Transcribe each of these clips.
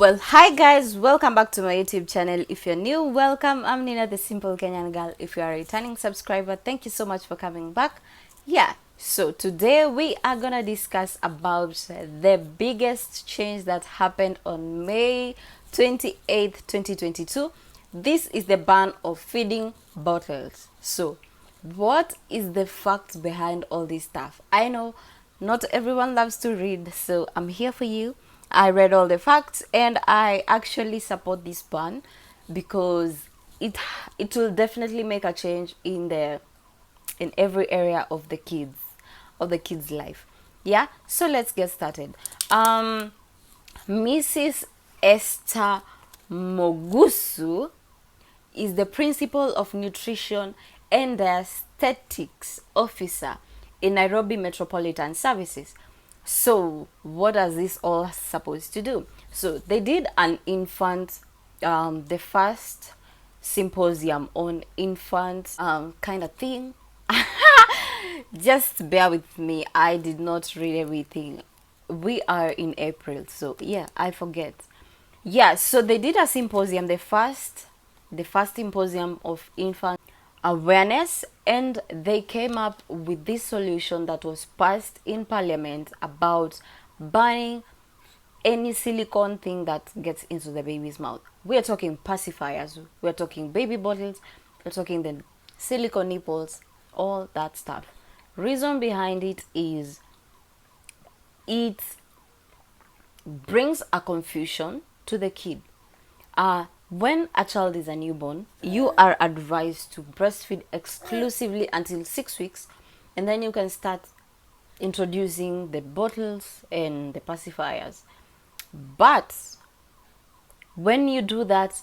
Well, hi guys, welcome back to my YouTube channel. If you're new, welcome. I'm Nina, the simple Kenyan girl. If you are a returning subscriber, thank you so much for coming back. Yeah, so today we are gonna discuss about the biggest change that happened on May 28th, 2022. This is the ban of feeding bottles. So what is the fact behind all this stuff? I know not everyone loves to read, so I'm here for you. I read all the facts and I actually support this ban because it will definitely make a change in every area of the kids life. Yeah, so let's get started. Mrs. Esther Mogusu is the principal of nutrition and the aesthetics officer in Nairobi Metropolitan Services. So what is this all supposed to do? So they did an infant, the first symposium on infants, kind of thing. Just bear with me, I did not read everything. We are in April, so yeah, I forget. Yeah, so they did a symposium, the first symposium of infant awareness, and they came up with this solution that was passed in parliament about banning any silicone thing that gets into the baby's mouth. We are talking pacifiers, we are talking baby bottles, we're talking the silicone nipples, all that stuff. Reason behind it is it brings a confusion to the kid. When a child is a newborn, you are advised to breastfeed exclusively until 6 weeks, and then you can start introducing the bottles and the pacifiers. But when you do that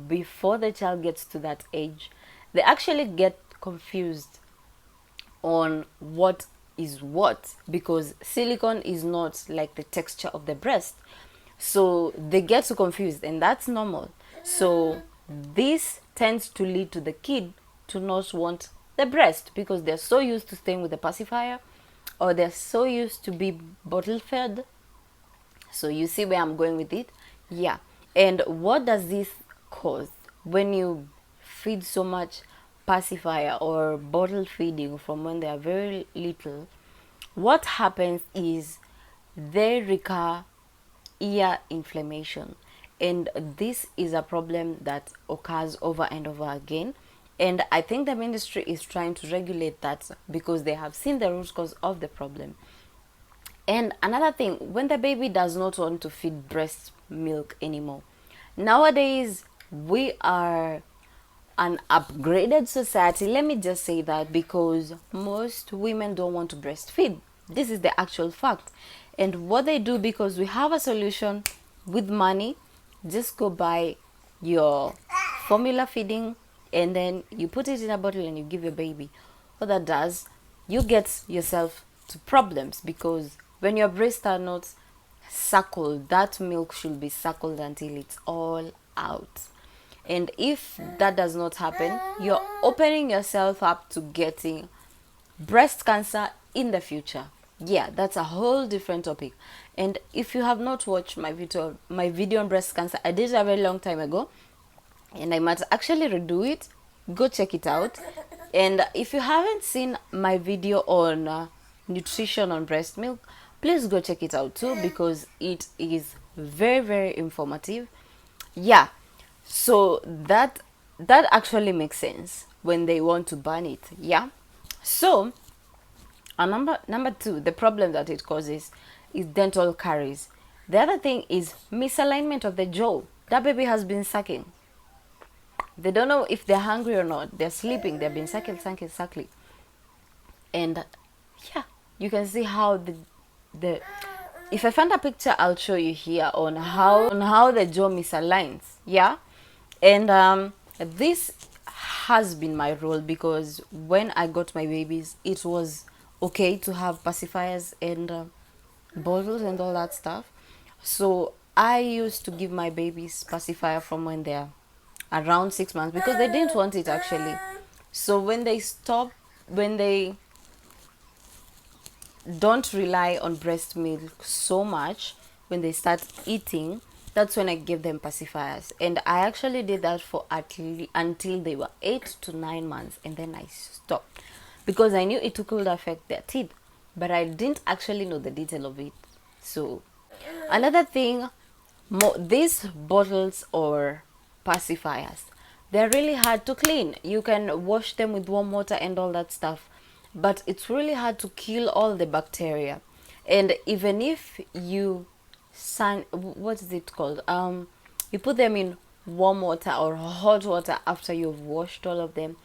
before the child gets to that age, they actually get confused on what is what, because silicone is not like the texture of the breast, so they get so confused, and that's normal. So this tends to lead to the kid to not want the breast because they're so used to staying with the pacifier, or they're so used to be bottle fed. So you see where I'm going with it. Yeah. And what does this cause when you feed so much pacifier or bottle feeding from when they are very little? What happens is they recur ear inflammation, and this is a problem that occurs over and over again, and I think the ministry is trying to regulate that because they have seen the root cause of the problem. And another thing, when the baby does not want to feed breast milk anymore, nowadays we are an upgraded society. Let me just say that, because most women don't want to breastfeed. This is the actual fact. And what they do, because we have a solution with money, just go buy your formula feeding and then you put it in a bottle and you give your baby. What that does, you get yourself to problems, because when your breasts are not suckled, that milk should be suckled until it's all out. And if that does not happen, you're opening yourself up to getting breast cancer in the future. Yeah, that's a whole different topic. And if you have not watched my video on breast cancer, I did it a very long time ago, and I might actually redo it. Go check it out. And if you haven't seen my video on nutrition on breast milk, please go check it out too, because it is very, very informative. Yeah, so that actually makes sense when they want to ban it. Yeah. So number two, the problem that it causes is dental caries. The other thing is misalignment of the jaw. That baby has been sucking, they don't know if they're hungry or not, they're sleeping, they've been sucking. And yeah, you can see how the if I find a picture, I'll show you here on how the jaw misaligns. Yeah. And this has been my role, because when I got my babies, it was okay to have pacifiers and bottles and all that stuff. So I used to give my babies pacifier from when they're around 6 months, because they didn't want it actually. So when they don't rely on breast milk so much, when they start eating, that's when I gave them pacifiers. And I actually did that for until they were 8 to 9 months, and then I stopped because I knew it could affect their teeth, but I didn't actually know the detail of it. So another thing, these bottles or pacifiers, they're really hard to clean. You can wash them with warm water and all that stuff, but it's really hard to kill all the bacteria. And even if you what is it called, you put them in warm water or hot water after you've washed all of them,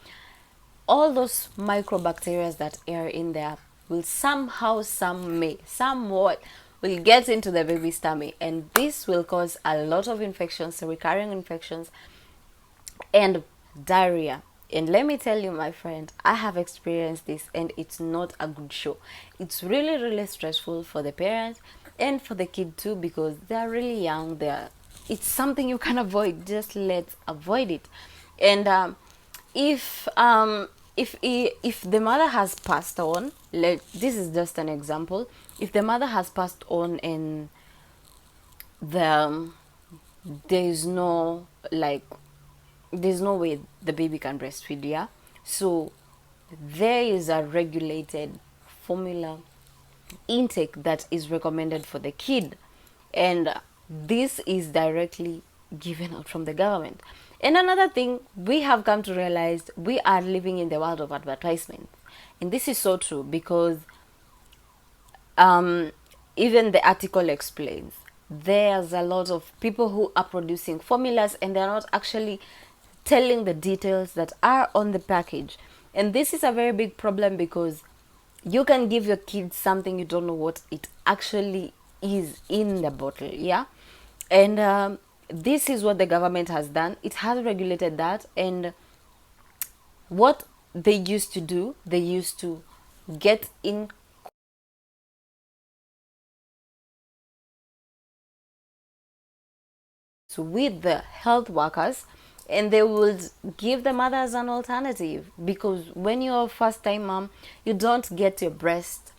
all those microbacteria that are in there will somehow, somewhat will get into the baby's tummy, and this will cause a lot of infections, recurring infections, and diarrhea. And let me tell you, my friend, I have experienced this, and it's not a good show. It's really stressful for the parents and for the kid too, because they're really young. It's something you can avoid. Just let's avoid it. And if the mother has passed on, this is just an example. If the mother has passed on and there's no way the baby can breastfeed, yeah, so there is a regulated formula intake that is recommended for the kid, and this is directly given out from the government. And another thing, we have come to realize we are living in the world of advertisement, and this is so true because even the article explains there's a lot of people who are producing formulas and they're not actually telling the details that are on the package. And this is a very big problem because you can give your kids something, you don't know what it actually is in the bottle, yeah. And this is what the government has done. It has regulated that. And what they used to do, they used to get in with the health workers, and they would give the mothers an alternative, because when you're a first time mom, you don't get your breast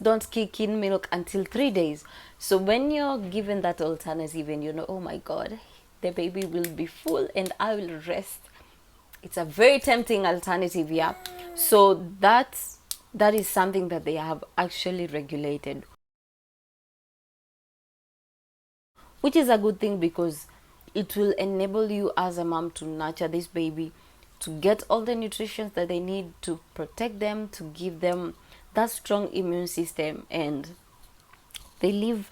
don't kick in milk until 3 days. So when you're given that alternative and you know, oh my god, the baby will be full and I will rest, it's a very tempting alternative, yeah. So that is something that they have actually regulated, which is a good thing because it will enable you as a mom to nurture this baby, to get all the nutrition that they need to protect them, to give them that strong immune system, and they live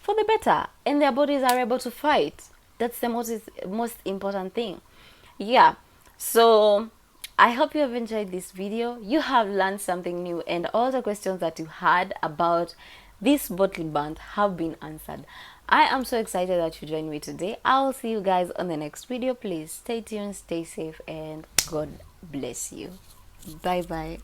for the better and their bodies are able to fight. That's the most important thing, yeah. So I hope you have enjoyed this video, you have learned something new, and all the questions that you had about this bottle band have been answered. I am so excited that you joined me today. I'll see you guys on the next video. Please stay tuned, stay safe, and God bless you. Bye bye.